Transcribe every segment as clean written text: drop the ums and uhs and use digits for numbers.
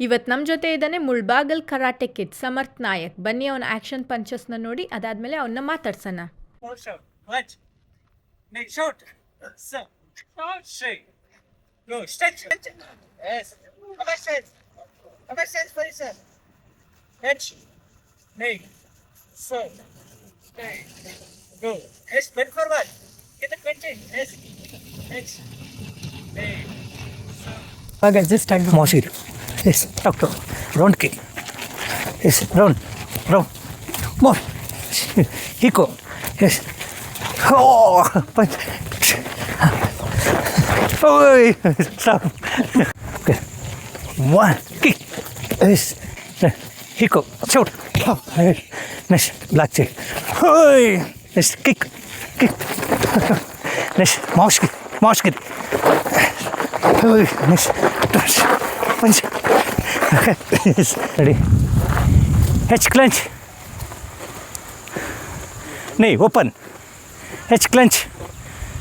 ಇವತ್ತು ನಮ್ಮ ಜೊತೆ ಇದ್ದಾನೆ ಮುಳ್ಬಾಗಲ್ ಕರಾಟೆ ಕಿಡ್ ಸಮರ್ಥ್ ನಾಯಕ್. ಬನ್ನಿ ಅವನ ಆಕ್ಷನ್ ಪಂಚಸ್ನ ನೋಡಿ, ಅದಾದ್ಮೇಲೆ ಅವನ್ನ ಮಾತಾಡ್ಸೋಣ. Just stand more serious. Yes, doctor. Round kick. Yes, round. More. Hiko. Yes. Oh, punch. Oh, stop. Okay. One kick. Yes. Hiko. Shoot. Oh, nice. Black check. Oh, yes. Kick. Nice. Mouse kick. Oh, nice. Punch. Okay. Yes. Ready. H clench. Knee open. H clench.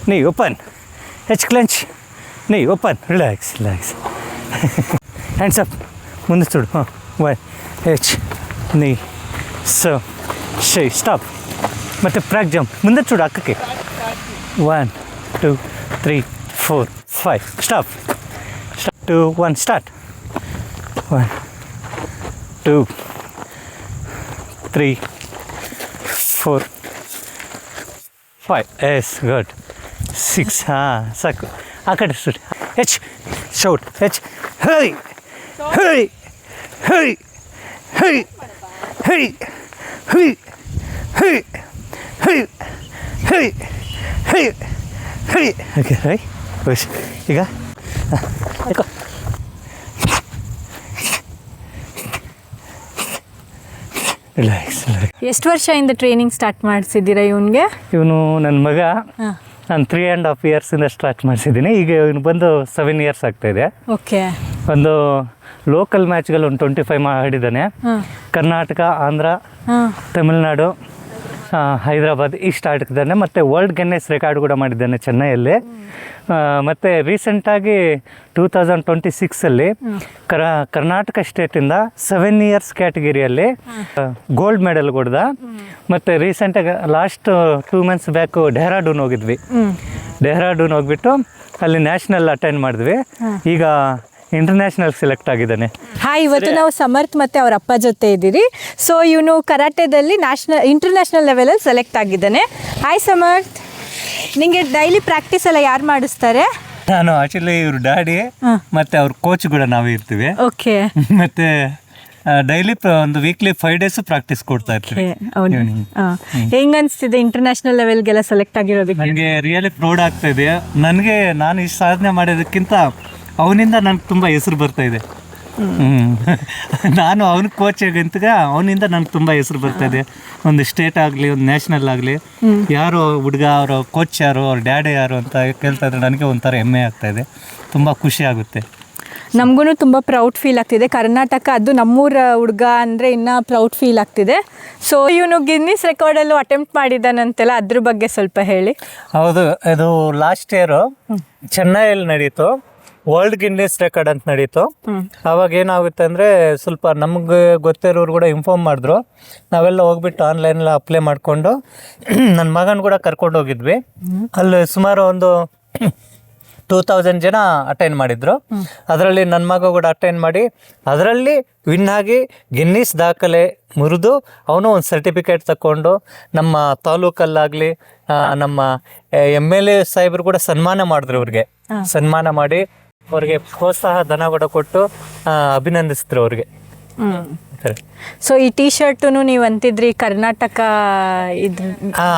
Knee open. H clench. Knee open. Relax. Hands up. ಮುಂದೆ ಸುಡು. One. H. Knee. So. Shay. Stop. ಮತ್ತೆ frog jump. ಮುಂದೆ ಸುಡು ಅಕ್ಕಕ್ಕೆ. 1, 2, 3, 4, 5. Stop. 2, 1, start. 1, 2, 3, 4, 5. Yes, good. 6. ಸಾಕು. ಆ ಕಡೆ ಸುಡಿ. H. Shout. H. Hey. Okay, right? Push. ಈಗ ಯಾಕೋ ರಿಲ್ಯಾಕ್ಸ್. ಎಷ್ಟು ವರ್ಷದಿಂದ ಟ್ರೈನಿಂಗ್ ಸ್ಟಾರ್ಟ್ ಮಾಡಿಸಿದ್ದೀರಾ ಇವನಿಗೆ? ಇವನು ನನ್ನ ಮಗ. ನಾನು 3.5 ಇಯರ್ಸಿಂದ ಸ್ಟಾರ್ಟ್ ಮಾಡಿಸಿದ್ದೀನಿ. ಈಗ ಇವನು ಬಂದು 7 ಇಯರ್ಸ್ ಆಗ್ತಾಯಿದೆ. ಓಕೆ. ಒಂದು ಲೋಕಲ್ ಮ್ಯಾಚ್ಗಳು ಒಂದು 25 ಆಡಿದ್ದಾನೆ. ಕರ್ನಾಟಕ, ಆಂಧ್ರ, ತಮಿಳ್ನಾಡು, ಹೈದರಾಬಾದ್ ಇಷ್ಟು ಆಡಿದ್ದಾನೆ. ಮತ್ತು ವರ್ಲ್ಡ್ ಗಿನ್ನೆಸ್ ರೆಕಾರ್ಡ್ ಕೂಡ ಮಾಡಿದ್ದಾನೆ ಚೆನ್ನೈಯಲ್ಲಿ. ಮತ್ತು ರೀಸೆಂಟಾಗಿ 2026 ಕರ್ನಾಟಕ ಸ್ಟೇಟಿಂದ 7 ಇಯರ್ಸ್ ಕ್ಯಾಟಗಿರಿಯಲ್ಲಿ ಗೋಲ್ಡ್ ಮೆಡಲ್ ಕೊಡ್ದ. ಮತ್ತು ರೀಸೆಂಟಾಗಿ ಲಾಸ್ಟ್ 2 ಮಂತ್ಸ್ ಬ್ಯಾಕು ಡೆಹ್ರಾಡೂನ್ ಹೋಗಿದ್ವಿ. ಡೆಹ್ರಾಡೂನ್ ಹೋಗ್ಬಿಟ್ಟು ಅಲ್ಲಿ ನ್ಯಾಷನಲ್ ಅಟೆಂಡ್ ಮಾಡಿದ್ವಿ. ಈಗ ಇಂಟರ್ನ್ಯಾಷನಲ್ ಸೆಲೆಕ್ಟ್ ಆಗಿದ್ದಾನೆ. ಹಾಯ್, ಇವತ್ತು ನಾವು ಸಮರ್ಥ್ ಮತ್ತು ಅವ್ರ ಅಪ್ಪ ಜೊತೆ ಇದ್ದೀರಿ. ಸೊ ಇವನು ಕರಾಟೆದಲ್ಲಿ ಇಂಟರ್ನ್ಯಾಷನಲ್ ಲೆವೆಲಲ್ಲಿ ಸೆಲೆಕ್ಟ್ ಆಗಿದ್ದಾನೆ. ಹಾಯ್ ಸಮರ್ಥ್, ನಿಮಗೆ ಡೈಲಿ ಪ್ರಾಕ್ಟೀಸ್ ಎಲ್ಲ ಯಾರು ಮಾಡಿಸ್ತಾರೆ? ನಾನು ಆಕ್ಚುಲಿ ಇವ್ರ ಡ್ಯಾಡಿ ಮತ್ತು ಅವ್ರ ಕೋಚ್ ಕೂಡ ನಾವೇ ಇರ್ತೀವಿ. ಓಕೆ. ಮತ್ತು ಡೈಲಿ ಒಂದು ವೀಕ್ಲಿ 5 ಡೇಸ್ ಪ್ರಾಕ್ಟೀಸ್ ಕೊಡ್ತಾ ಇರ್ತೀವಿ. ಹೆಂಗ ಅನಿಸ್ತಿದೆ ಇಂಟರ್ನ್ಯಾಷನಲ್ ಲೆವೆಲ್ಗೆಲ್ಲ ಸೆಲೆಕ್ಟ್ ಆಗಿರೋದಕ್ಕೆ? ನನಗೆ ರಿಯಲಿ ಪ್ರೌಡ್ ಆಗ್ತಾ ಇದೆ. ನಾನು ಇಷ್ಟು ಸಾಧನೆ ಮಾಡೋದಕ್ಕಿಂತ ಅವನಿಂದ ನನಗೆ ತುಂಬ ಹೆಸರು ಬರ್ತಾ ಇದೆ. ನಾನು ಅವನ ಕೋಚ್ ಆಗಂತಾಗ ಅವನಿಂದ ನನಗೆ ತುಂಬ ಹೆಸರು ಬರ್ತಾ ಇದೆ. ಒಂದು ಸ್ಟೇಟ್ ಆಗಲಿ, ಒಂದು ನ್ಯಾಷನಲ್ ಆಗಲಿ, ಯಾರು ಹುಡುಗ ಅವರ ಕೋಚ್ ಯಾರು, ಅವ್ರ ಡ್ಯಾಡಿ ಯಾರು ಅಂತ ಕೇಳ್ತಾ ಇದ್ರೆ ನನಗೆ ಒಂಥರ ಹೆಮ್ಮೆ ಆಗ್ತಾ ಇದೆ. ತುಂಬ ಖುಷಿ ಆಗುತ್ತೆ. ನಮಗೂ ತುಂಬ ಪ್ರೌಡ್ ಫೀಲ್ ಆಗ್ತಿದೆ. ಕರ್ನಾಟಕ, ಅದು ನಮ್ಮೂರ ಹುಡುಗ ಅಂದರೆ ಇನ್ನೂ ಪ್ರೌಡ್ ಫೀಲ್ ಆಗ್ತಿದೆ. ಸೊ ಇವನು ಗಿನ್ನಿಸ್ ರೆಕಾರ್ಡಲ್ಲೂ ಅಟೆಂಪ್ಟ್ ಮಾಡಿದ್ದಾನಂತೆಲ್ಲ, ಅದ್ರ ಬಗ್ಗೆ ಸ್ವಲ್ಪ ಹೇಳಿ. ಹೌದು, ಇದು ಲಾಸ್ಟ್ ಇಯರು ಚೆನ್ನೈಯಲ್ಲಿ ನಡೀತು. ವರ್ಲ್ಡ್ ಗಿನ್ನಿಸ್ ರೆಕಾರ್ಡ್ ಅಂತ ನಡೀತು. ಅವಾಗ ಏನಾಗುತ್ತೆ ಅಂದರೆ ಸ್ವಲ್ಪ ನಮ್ಗೆ ಗೊತ್ತಿರೋರು ಕೂಡ ಇನ್ಫಾರ್ಮ್ ಮಾಡಿದ್ರು. ನಾವೆಲ್ಲ ಹೋಗ್ಬಿಟ್ಟು ಆನ್ಲೈನೆಲ್ಲ ಅಪ್ಲೈ ಮಾಡಿಕೊಂಡು ನನ್ನ ಮಗನ ಕೂಡ ಕರ್ಕೊಂಡು ಹೋಗಿದ್ವಿ. ಅಲ್ಲಿ ಸುಮಾರು ಒಂದು 2000 ಜನ ಅಟೆಂಡ್ ಮಾಡಿದ್ರು. ಅದರಲ್ಲಿ ನನ್ನ ಮಗ ಕೂಡ ಅಟೆಂಡ್ ಮಾಡಿ ಅದರಲ್ಲಿ ವಿನ್ ಆಗಿ ಗಿನ್ನಿಸ್ ದಾಖಲೆ ಮುರಿದು ಅವನು ಒಂದು ಸರ್ಟಿಫಿಕೇಟ್ ತಗೊಂಡು ನಮ್ಮ ತಾಲೂಕಲ್ಲಾಗಲಿ ನಮ್ಮ MLA ಸಾಹೇಬರು ಕೂಡ ಸನ್ಮಾನ ಮಾಡಿದ್ರು. ಅವ್ರಿಗೆ ಸನ್ಮಾನ ಮಾಡಿ ಅವ್ರಿಗೆ ಪ್ರೋತ್ಸಾಹ ಧನ ಕೂಡ ಕೊಟ್ಟು ಅಭಿನಂದಿಸಿದ್ರು ಅವ್ರಿಗೆ. ಸೊ ಈ ಟೀ ಶರ್ಟು ನೀವು ಅಂತಿದ್ರಿ ಕರ್ನಾಟಕ ಇದ್ರ.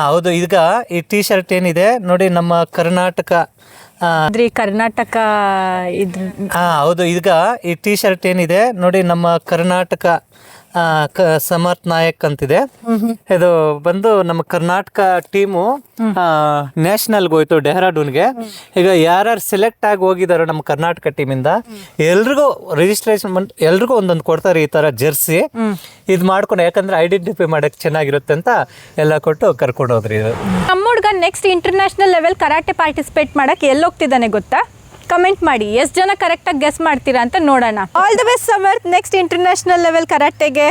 ಹೌದು. ಈಗ ಈ ಟೀ ಶರ್ಟ್ ಏನಿದೆ ನೋಡಿ, ನಮ್ಮ ಕರ್ನಾಟಕ ಇದ್ರ. ಹೌದು. ಈಗ ಈ ಟೀ ಶರ್ಟ್ ಏನಿದೆ ನೋಡಿ, ನಮ್ಮ ಕರ್ನಾಟಕ ಸಮರ್ಥ್ ನಾಯಕ್ ಅಂತಿದೆ. ಇದು ಬಂದು ನಮ್ಮ ಕರ್ನಾಟಕ ಟೀಮು ನ್ಯಾಷನಲ್ಗೆ ಹೋಯ್ತು, ಡೆಹ್ರಾಡೂನ್ಗೆ. ಈಗ ಯಾರ್ಯಾರು ಸೆಲೆಕ್ಟ್ ಆಗಿ ಹೋಗಿದಾರೋ ನಮ್ಮ ಕರ್ನಾಟಕ ಟೀಮಿಂದ ಎಲ್ರಿಗೂ ರಿಜಿಸ್ಟ್ರೇಷನ್ ಎಲ್ರಿಗೂ ಒಂದೊಂದು ಕೊಡ್ತಾರೆ, ಈ ಥರ ಜರ್ಸಿ. ಇದು ಮಾಡ್ಕೊಂಡು, ಯಾಕಂದ್ರೆ ಐಡೆಂಟಿಫೈ ಮಾಡೋಕ್ಕೆ ಚೆನ್ನಾಗಿರುತ್ತೆ ಅಂತ ಎಲ್ಲ ಕೊಟ್ಟು ಕರ್ಕೊಂಡು ಹೋದ್ರಿ. ಇದು ನಮ್ಮ ಹುಡುಗ next international level karate participate ಮಾಡಕ್ಕೆ ಎಲ್ಲಿ ಹೋಗ್ತಿದ್ದಾನೆ ಗೊತ್ತಾ? ಕಮೆಂಟ್ ಮಾಡಿ ಎಷ್ಟು ಜನ ಕರೆಕ್ಟಾಗಿ ಗೆಸ್ ಮಾಡ್ತೀರಾ ಅಂತ ನೋಡೋಣ. All the best Samarth, next international level ಕರಾಟೆಗೆ.